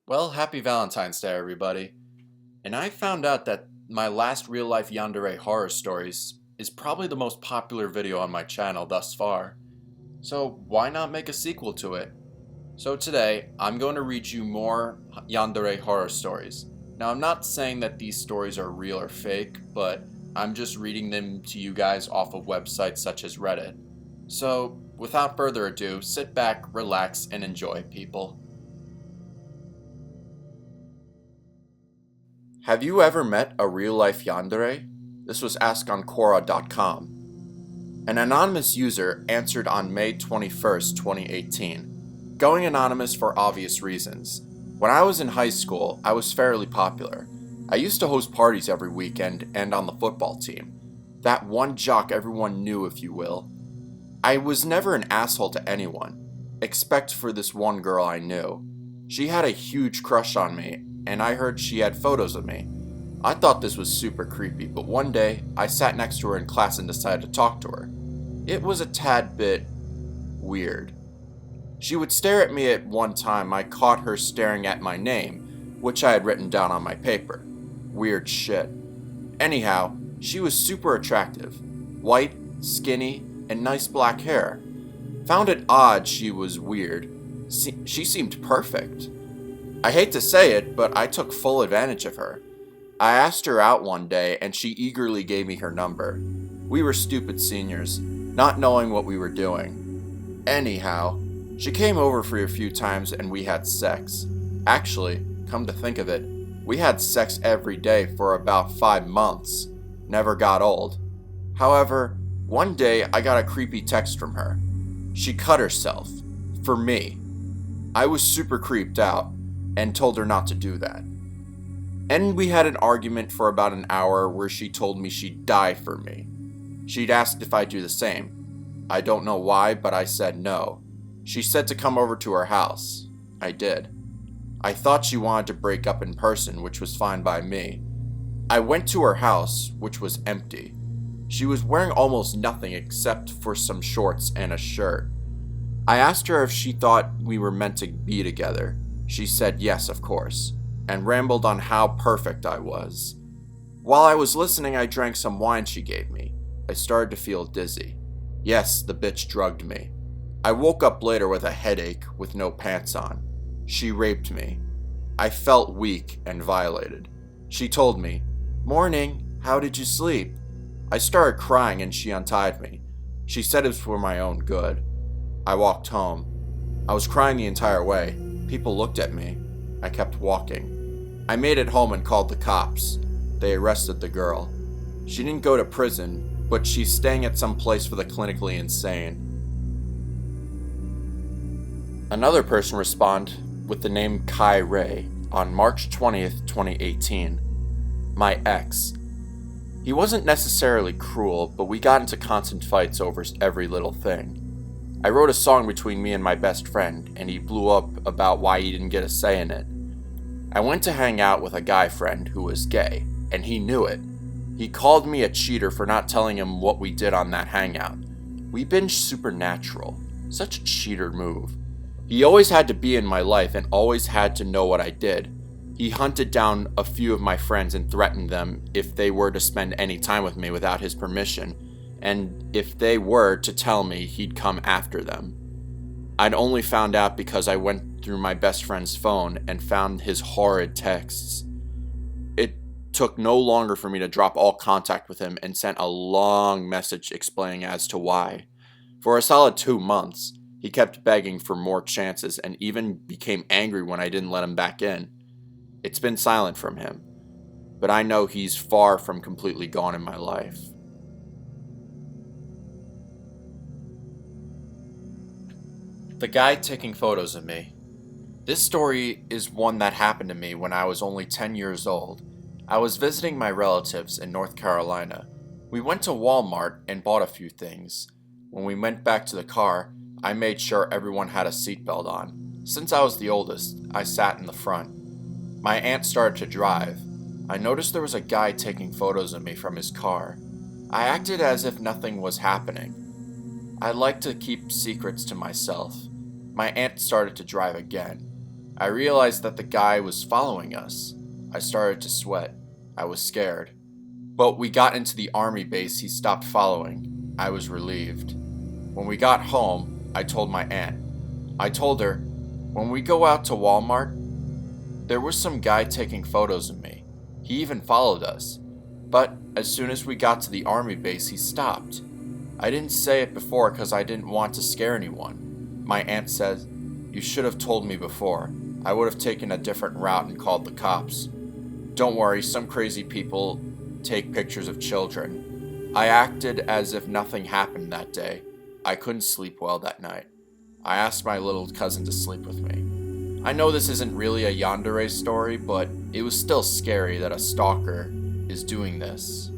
Well, happy Valentine's Day, everybody. And I found out that my last real life Yandere horror stories is probably the most popular video on my channel thus far. So why not make a sequel to it? So today, I'm going to read you more Yandere horror stories. Now, I'm not saying that these stories are real or fake, but I'm just reading them to you guys off of websites such as Reddit. So, without further ado, sit back, relax, and enjoy, people. Have you ever met a real-life yandere? This was asked on Quora.com. An anonymous user answered on May 21st, 2018. Going anonymous for obvious reasons. When I was in high school, I was fairly popular. I used to host parties every weekend and on the football team. That one jock everyone knew, if you will. I was never an asshole to anyone, except for this one girl I knew. She had a huge crush on me, and I heard she had photos of me. I thought this was super creepy, but one day, I sat next to her in class and decided to talk to her. It was a tad bit weird. She would stare at me at one time. I caught her staring at my name, which I had written down on my paper. Weird shit. Anyhow, she was super attractive. White, skinny, and nice black hair. Found it odd she was weird. She seemed perfect. I hate to say it, but I took full advantage of her. I asked her out one day, and she eagerly gave me her number. We were stupid seniors, not knowing what we were doing. Anyhow, she came over for a few times and we had sex. Actually, come to think of it, we had sex every day for about 5 months. Never got old. However, one day I got a creepy text from her. She cut herself. For me. I was super creeped out and told her not to do that. And we had an argument for about an hour where she told me she'd die for me. She'd asked if I'd do the same. I don't know why, but I said no. She said to come over to her house. I did. I thought she wanted to break up in person, which was fine by me. I went to her house, which was empty. She was wearing almost nothing except for some shorts and a shirt. I asked her if she thought we were meant to be together. She said yes, of course, and rambled on how perfect I was. While I was listening, I drank some wine she gave me. I started to feel dizzy. Yes, the bitch drugged me. I woke up later with a headache with no pants on. She raped me. I felt weak and violated. She told me, "Morning, how did you sleep?" I started crying and she untied me. She said it was for my own good. I walked home. I was crying the entire way. People looked at me. I kept walking. I made it home and called the cops. They arrested the girl. She didn't go to prison, but she's staying at some place for the clinically insane. Another person responded with the name Kai Ray on March 20th, 2018. My ex. He wasn't necessarily cruel, but we got into constant fights over every little thing. I wrote a song between me and my best friend, and he blew up about why he didn't get a say in it. I went to hang out with a guy friend who was gay, and he knew it. He called me a cheater for not telling him what we did on that hangout. We binged Supernatural. Such a cheater move. He always had to be in my life and always had to know what I did. He hunted down a few of my friends and threatened them if they were to spend any time with me without his permission. And if they were to tell me, he'd come after them. I'd only found out because I went through my best friend's phone and found his horrid texts. It took no longer for me to drop all contact with him and sent a long message explaining as to why. For a solid 2 months, he kept begging for more chances and even became angry when I didn't let him back in. It's been silent from him, but I know he's far from completely gone in my life. The guy taking photos of me. This story is one that happened to me when I was only 10 years old. I was visiting my relatives in North Carolina. We went to Walmart and bought a few things. When we went back to the car, I made sure everyone had a seatbelt on. Since I was the oldest, I sat in the front. My aunt started to drive. I noticed there was a guy taking photos of me from his car. I acted as if nothing was happening. I like to keep secrets to myself. My aunt started to drive again. I realized that the guy was following us. I started to sweat. I was scared. But we got into the army base, he stopped following. I was relieved. When we got home, I told my aunt. I told her, when we go out to Walmart, there was some guy taking photos of me. He even followed us. But as soon as we got to the army base, he stopped. I didn't say it before because I didn't want to scare anyone. My aunt said, "You should have told me before. I would have taken a different route and called the cops." Don't worry, some crazy people take pictures of children. I acted as if nothing happened that day. I couldn't sleep well that night. I asked my little cousin to sleep with me. I know this isn't really a yandere story, but it was still scary that a stalker is doing this.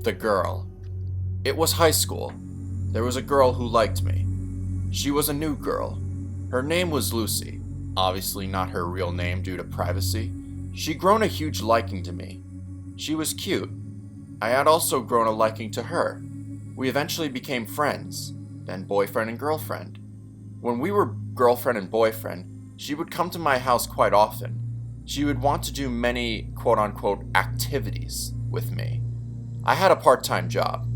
The girl. It was high school. There was a girl who liked me. She was a new girl. Her name was Lucy. Obviously not her real name due to privacy. She'd grown a huge liking to me. She was cute. I had also grown a liking to her. We eventually became friends, then boyfriend and girlfriend. When we were girlfriend and boyfriend, she would come to my house quite often. She would want to do many quote-unquote activities with me. I had a part-time job,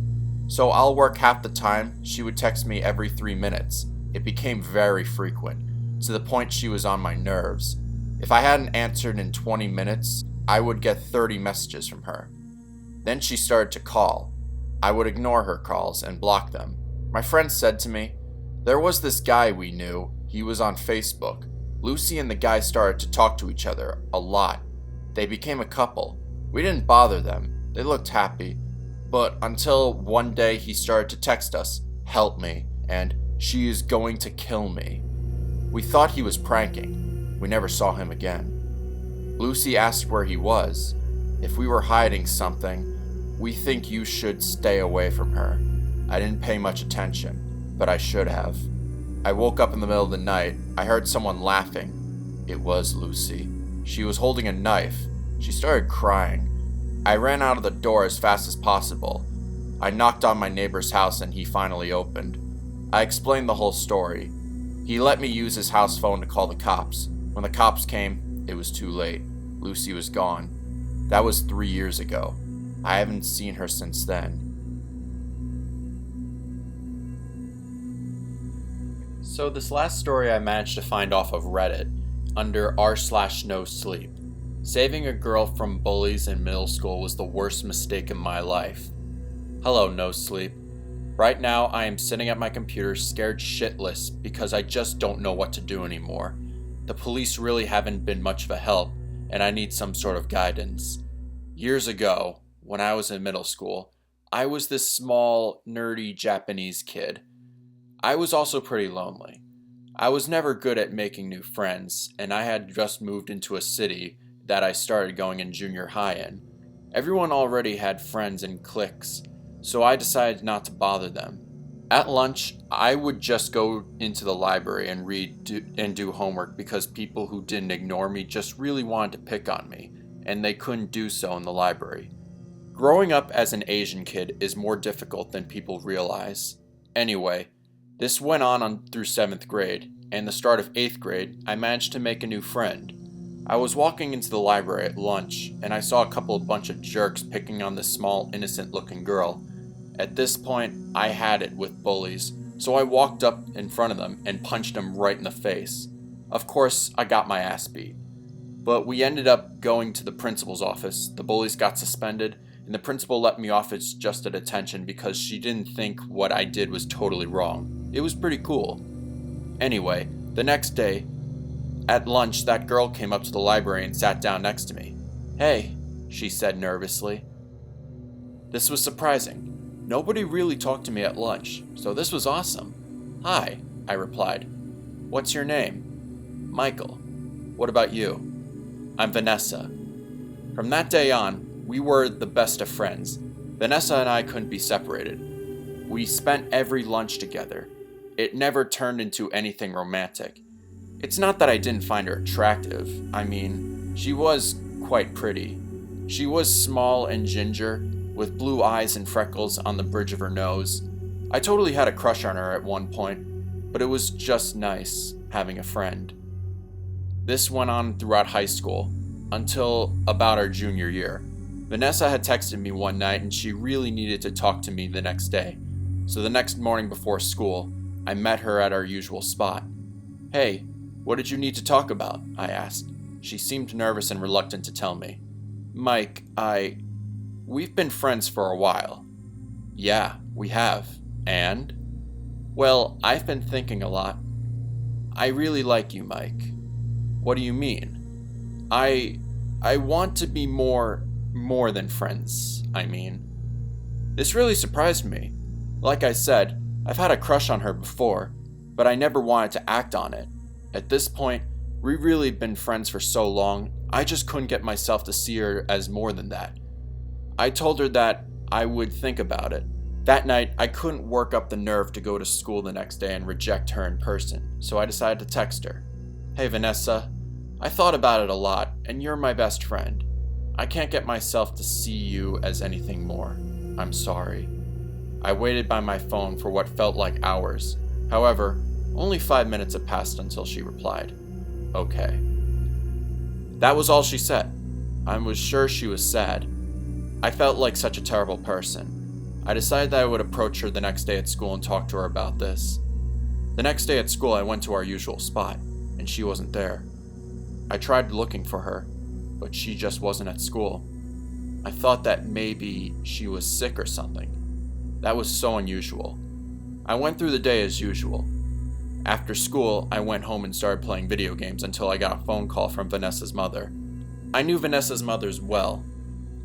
so I'll work half the time. She would text me every 3 minutes. It became very frequent, to the point she was on my nerves. If I hadn't answered in 20 minutes, I would get 30 messages from her. Then she started to call. I would ignore her calls and block them. My friend said to me, "There was this guy we knew. He was on Facebook. Lucy and the guy started to talk to each other a lot. They became a couple. We didn't bother them. They looked happy. But until one day he started to text us, 'Help me,' and 'She is going to kill me.' We thought he was pranking. We never saw him again. Lucy asked where he was. If we were hiding something, we think you should stay away from her. I didn't pay much attention, but I should have. I woke up in the middle of the night. I heard someone laughing. It was Lucy. She was holding a knife. She started crying. I ran out of the door as fast as possible. I knocked on my neighbor's house and he finally opened. I explained the whole story. He let me use his house phone to call the cops. When the cops came, it was too late. Lucy was gone. That was 3 years ago. I haven't seen her since then. So this last story I managed to find off of Reddit under r/no-sleep. Saving a girl from bullies in middle school was the worst mistake in my life. Hello, no sleep. Right now I am sitting at my computer scared shitless because I just don't know what to do anymore. The police really haven't been much of a help, and I need some sort of guidance. Years ago, when I was in middle school, I was this small, nerdy Japanese kid. I was also pretty lonely. I was never good at making new friends, and I had just moved into a city that I started going in junior high in. Everyone already had friends and cliques, so I decided not to bother them. At lunch, I would just go into the library and read and do homework because people who didn't ignore me just really wanted to pick on me, and they couldn't do so in the library. Growing up as an Asian kid is more difficult than people realize. Anyway, this went on through 7th grade, and the start of 8th grade, I managed to make a new friend. I was walking into the library at lunch, and I saw a bunch of jerks picking on this small, innocent-looking girl. At this point, I had it with bullies, so I walked up in front of them and punched them right in the face. Of course, I got my ass beat. But we ended up going to the principal's office. The bullies got suspended, and the principal let me off as just a detention because she didn't think what I did was totally wrong. It was pretty cool. Anyway, the next day, at lunch, that girl came up to the library and sat down next to me. "Hey," she said nervously. This was surprising. Nobody really talked to me at lunch, so this was awesome. "Hi," I replied. "What's your name?" "Michael." "What about you?" "I'm Vanessa." From that day on, we were the best of friends. Vanessa and I couldn't be separated. We spent every lunch together. It never turned into anything romantic. It's not that I didn't find her attractive. I mean, she was quite pretty. She was small and ginger, with blue eyes and freckles on the bridge of her nose. I totally had a crush on her at one point, but it was just nice having a friend. This went on throughout high school, until about our junior year. Vanessa had texted me one night and she really needed to talk to me the next day. So the next morning before school, I met her at our usual spot. "Hey, what did you need to talk about?" I asked. She seemed nervous and reluctant to tell me. "Mike, we've been friends for a while." "Yeah, we have. And?" "Well, I've been thinking a lot. I really like you, Mike." "What do you mean?" I want to be more than friends, I mean." This really surprised me. Like I said, I've had a crush on her before, but I never wanted to act on it. At this point, we've really been friends for so long, I just couldn't get myself to see her as more than that. I told her that I would think about it. That night, I couldn't work up the nerve to go to school the next day and reject her in person, so I decided to text her. "Hey Vanessa, I thought about it a lot, and you're my best friend. I can't get myself to see you as anything more. I'm sorry." I waited by my phone for what felt like hours. However, only 5 minutes had passed until she replied, "Okay." That was all she said. I was sure she was sad. I felt like such a terrible person. I decided that I would approach her the next day at school and talk to her about this. The next day at school, I went to our usual spot, and she wasn't there. I tried looking for her, but she just wasn't at school. I thought that maybe she was sick or something. That was so unusual. I went through the day as usual. After school, I went home and started playing video games until I got a phone call from Vanessa's mother. I knew Vanessa's mother well,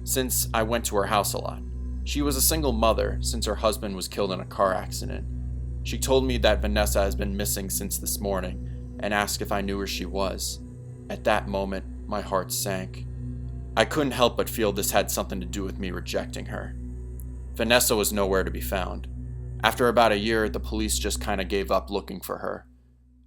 since I went to her house a lot. She was a single mother since her husband was killed in a car accident. She told me that Vanessa has been missing since this morning and asked if I knew where she was. At that moment, my heart sank. I couldn't help but feel this had something to do with me rejecting her. Vanessa was nowhere to be found. After about a year, the police just kind of gave up looking for her.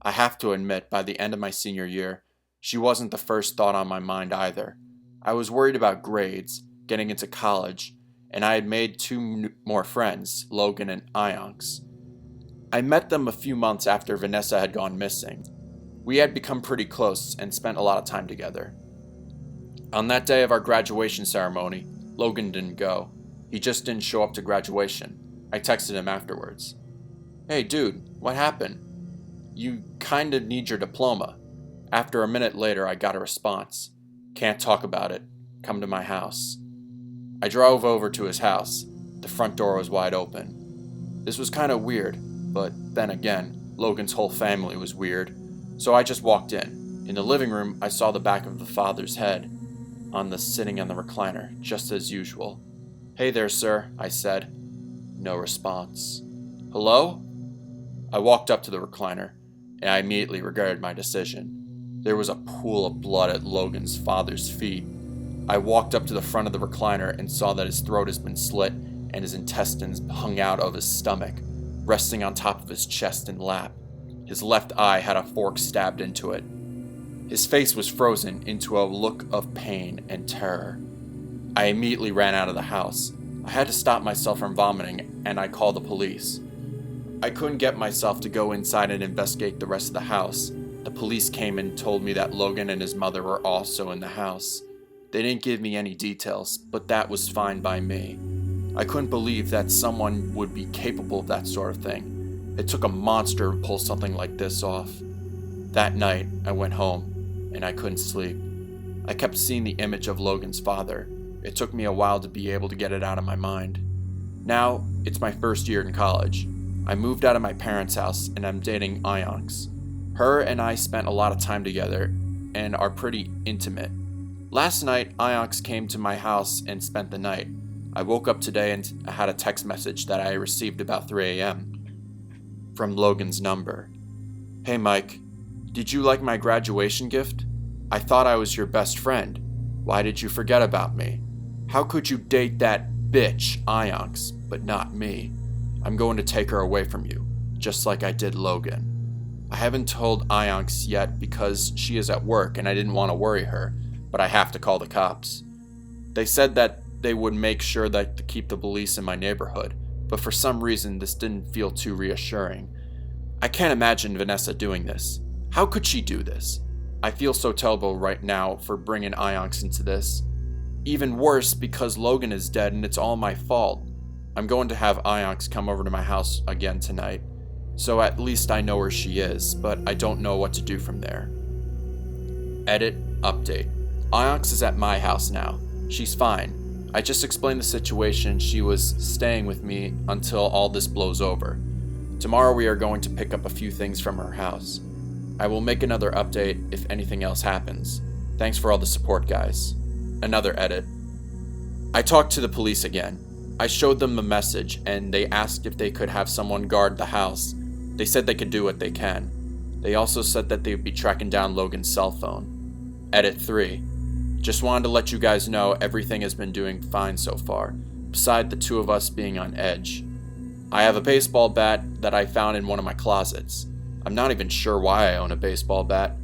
I have to admit, by the end of my senior year, she wasn't the first thought on my mind either. I was worried about grades, getting into college, and I had made two more friends, Logan and Ionx. I met them a few months after Vanessa had gone missing. We had become pretty close and spent a lot of time together. On that day of our graduation ceremony, Logan didn't go. He just didn't show up to graduation. I texted him afterwards. "Hey dude, what happened? You kinda need your diploma." After a minute later, I got a response. "Can't talk about it. Come to my house." I drove over to his house. The front door was wide open. This was kinda weird, but then again, Logan's whole family was weird, so I just walked in. In the living room, I saw the back of the father's head sitting on the recliner, just as usual. "Hey there, sir," I said. No response. "Hello?" I walked up to the recliner, and I immediately regretted my decision. There was a pool of blood at Logan's father's feet. I walked up to the front of the recliner and saw that his throat has been slit and his intestines hung out of his stomach, resting on top of his chest and lap. His left eye had a fork stabbed into it. His face was frozen into a look of pain and terror. I immediately ran out of the house. I had to stop myself from vomiting, and I called the police. I couldn't get myself to go inside and investigate the rest of the house. The police came and told me that Logan and his mother were also in the house. They didn't give me any details, but that was fine by me. I couldn't believe that someone would be capable of that sort of thing. It took a monster to pull something like this off. That night, I went home, and I couldn't sleep. I kept seeing the image of Logan's father. It took me a while to be able to get it out of my mind. Now, it's my first year in college. I moved out of my parents' house, and I'm dating Ionx. Her and I spent a lot of time together, and are pretty intimate. Last night, Ionx came to my house and spent the night. I woke up today and I had a text message that I received about 3 a.m. from Logan's number. "Hey Mike, did you like my graduation gift? I thought I was your best friend. Why did you forget about me? How could you date that bitch, Ionx, but not me? I'm going to take her away from you, just like I did Logan." I haven't told Ionx yet because she is at work and I didn't want to worry her, but I have to call the cops. They said that they would make sure that to keep the police in my neighborhood, but for some reason this didn't feel too reassuring. I can't imagine Vanessa doing this. How could she do this? I feel so terrible right now for bringing Ionx into this. Even worse because Logan is dead and it's all my fault. I'm going to have Ionx come over to my house again tonight, so at least I know where she is, but I don't know what to do from there. Edit, update. Ionx is at my house now. She's fine. I just explained the situation. She was staying with me until all this blows over. Tomorrow we are going to pick up a few things from her house. I will make another update if anything else happens. Thanks for all the support, guys. Another edit. I talked to the police again. I showed them the message and they asked if they could have someone guard the house. They said they could do what they can. They also said that they would be tracking down Logan's cell phone. Edit 3. Just wanted to let you guys know everything has been doing fine so far, beside the two of us being on edge. I have a baseball bat that I found in one of my closets. I'm not even sure why I own a baseball bat,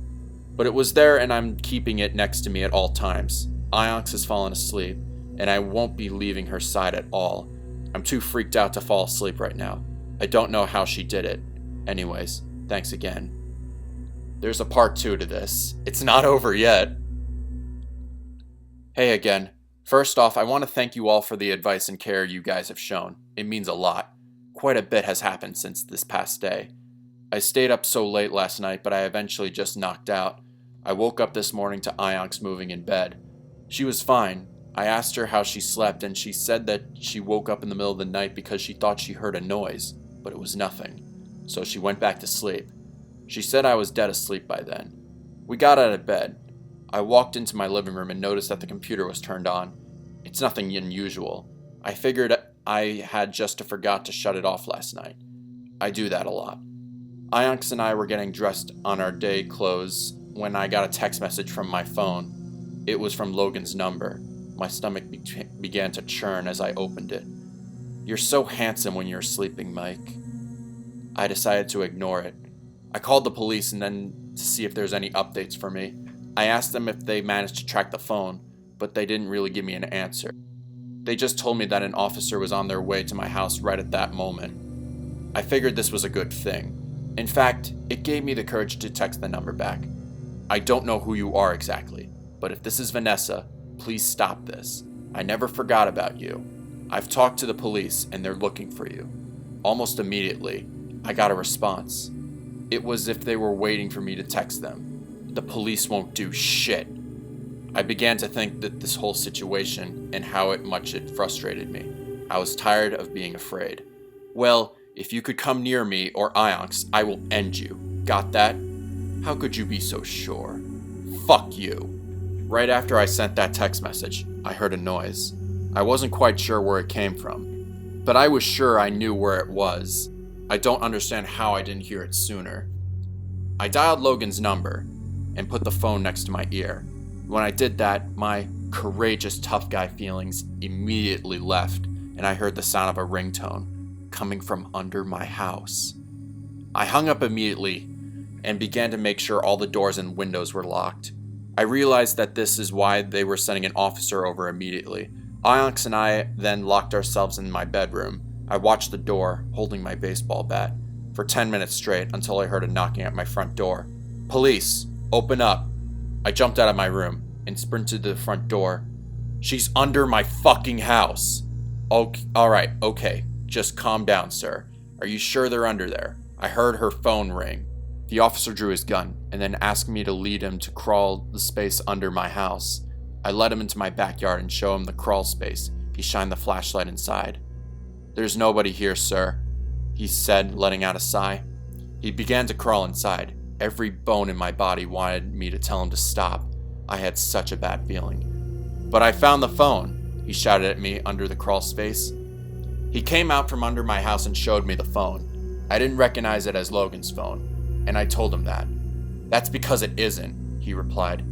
but it was there and I'm keeping it next to me at all times. Ionx has fallen asleep, and I won't be leaving her side at all. I'm too freaked out to fall asleep right now. I don't know how she did it. Anyways, thanks again. There's a part 2 to this. It's not over yet. Hey again. First off, I want to thank you all for the advice and care you guys have shown. It means a lot. Quite a bit has happened since this past day. I stayed up so late last night, but I eventually just knocked out. I woke up this morning to Ionx moving in bed. She was fine. I asked her how she slept, and she said that she woke up in the middle of the night because she thought she heard a noise, but it was nothing. So she went back to sleep. She said I was dead asleep by then. We got out of bed. I walked into my living room and noticed that the computer was turned on. It's nothing unusual. I figured I had just forgot to shut it off last night. I do that a lot. Ionx and I were getting dressed on our day clothes when I got a text message from my phone. It was from Logan's number. My stomach began to churn as I opened it. "You're so handsome when you're sleeping, Mike." I decided to ignore it. I called the police and then to see if there's any updates for me. I asked them if they managed to track the phone, but they didn't really give me an answer. They just told me that an officer was on their way to my house right at that moment. I figured this was a good thing. In fact, it gave me the courage to text the number back. I don't know who you are exactly, but if this is Vanessa, please stop this. I never forgot about you. I've talked to the police and they're looking for you. Almost immediately, I got a response. It was as if they were waiting for me to text them. The police won't do shit. I began to think that this whole situation and how much it frustrated me. I was tired of being afraid. Well, if you could come near me or Ionx, I will end you. Got that? How could you be so sure? Fuck you. Right after I sent that text message, I heard a noise. I wasn't quite sure where it came from, but I was sure I knew where it was. I don't understand how I didn't hear it sooner. I dialed Logan's number and put the phone next to my ear. When I did that, my courageous tough guy feelings immediately left, and I heard the sound of a ringtone coming from under my house. I hung up immediately and began to make sure all the doors and windows were locked. I realized that this is why they were sending an officer over immediately. Ionx and I then locked ourselves in my bedroom. I watched the door, holding my baseball bat, for 10 minutes straight until I heard a knocking at my front door. "Police, open up." I jumped out of my room and sprinted to the front door. "She's under my fucking house." Alright, okay. Just calm down, sir. Are you sure they're under there? I heard her phone ring. The officer drew his gun and then asked me to lead him to crawl the space under my house. I led him into my backyard and showed him the crawl space. He shined the flashlight inside. "There's nobody here, sir," he said, letting out a sigh. He began to crawl inside. Every bone in my body wanted me to tell him to stop. I had such a bad feeling. "But I found the phone," he shouted at me under the crawl space. He came out from under my house and showed me the phone. I didn't recognize it as Logan's phone, and I told him that. "That's because it isn't," he replied.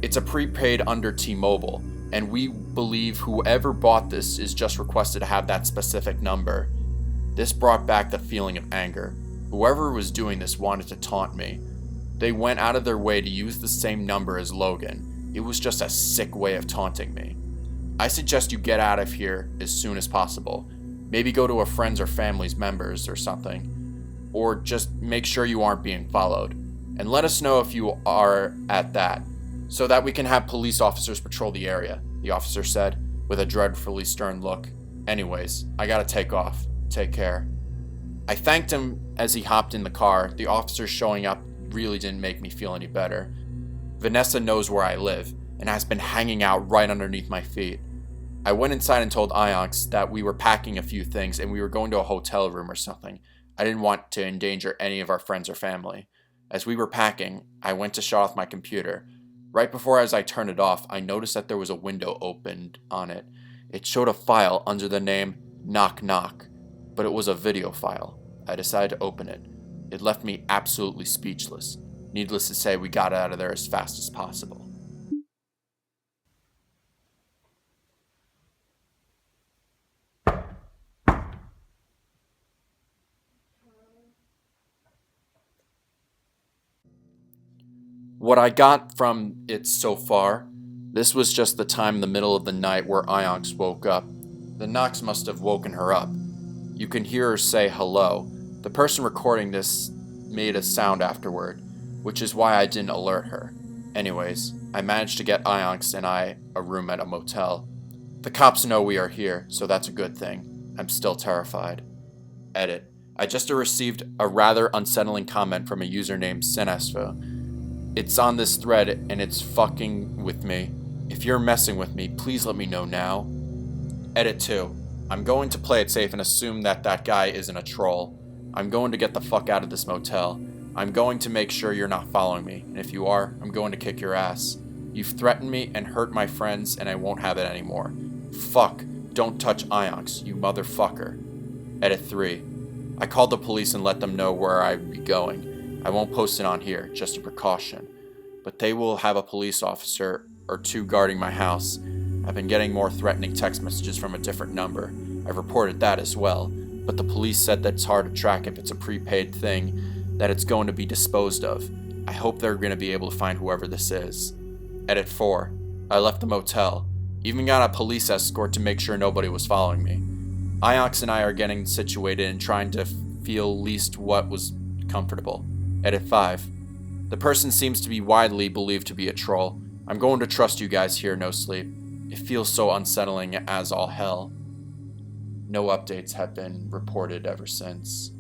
"It's a prepaid under T-Mobile, and we believe whoever bought this is just requested to have that specific number." This brought back the feeling of anger. Whoever was doing this wanted to taunt me. They went out of their way to use the same number as Logan. It was just a sick way of taunting me. "I suggest you get out of here as soon as possible. Maybe go to a friend's or family's members or something. Or just make sure you aren't being followed. And let us know if you are at that, so that we can have police officers patrol the area, the officer said, with a dreadfully stern look. Anyways, I gotta take off. Take care. I thanked him as he hopped in the car. The officer showing up really didn't make me feel any better. Vanessa knows where I live, and has been hanging out right underneath my feet. I went inside and told Ionx that we were packing a few things and we were going to a hotel room or something. I didn't want to endanger any of our friends or family. As we were packing, I went to shut off my computer. Right before as I turned it off, I noticed that there was a window opened on it. It showed a file under the name Knock Knock, but it was a video file. I decided to open it. It left me absolutely speechless. Needless to say, we got out of there as fast as possible. What I got from it so far, this was just the time in the middle of the night where Ionx woke up. The knocks must have woken her up. You can hear her say hello. The person recording this made a sound afterward, which is why I didn't alert her. Anyways, I managed to get Ionx and I a room at a motel. The cops know we are here, so that's a good thing. I'm still terrified. Edit. I just received a rather unsettling comment from a user named Sinesvo. It's on this thread and it's fucking with me. If you're messing with me, please let me know now. Edit 2. I'm going to play it safe and assume that that guy isn't a troll. I'm going to get the fuck out of this motel. I'm going to make sure you're not following me, and if you are, I'm going to kick your ass. You've threatened me and hurt my friends, and I won't have it anymore. Fuck, don't touch Ionx, you motherfucker. Edit 3. I called the police and let them know where I'd be going. I won't post it on here, just a precaution. But they will have a police officer or two guarding my house. I've been getting more threatening text messages from a different number. I've reported that as well, but the police said that it's hard to track if it's a prepaid thing, that it's going to be disposed of. I hope they're going to be able to find whoever this is. Edit 4. I left the motel. Even got a police escort to make sure nobody was following me. Iox and I are getting situated and trying to feel least what was comfortable. Edit 5. The person seems to be widely believed to be a troll. I'm going to trust you guys here, no sleep. It feels so unsettling as all hell. No updates have been reported ever since.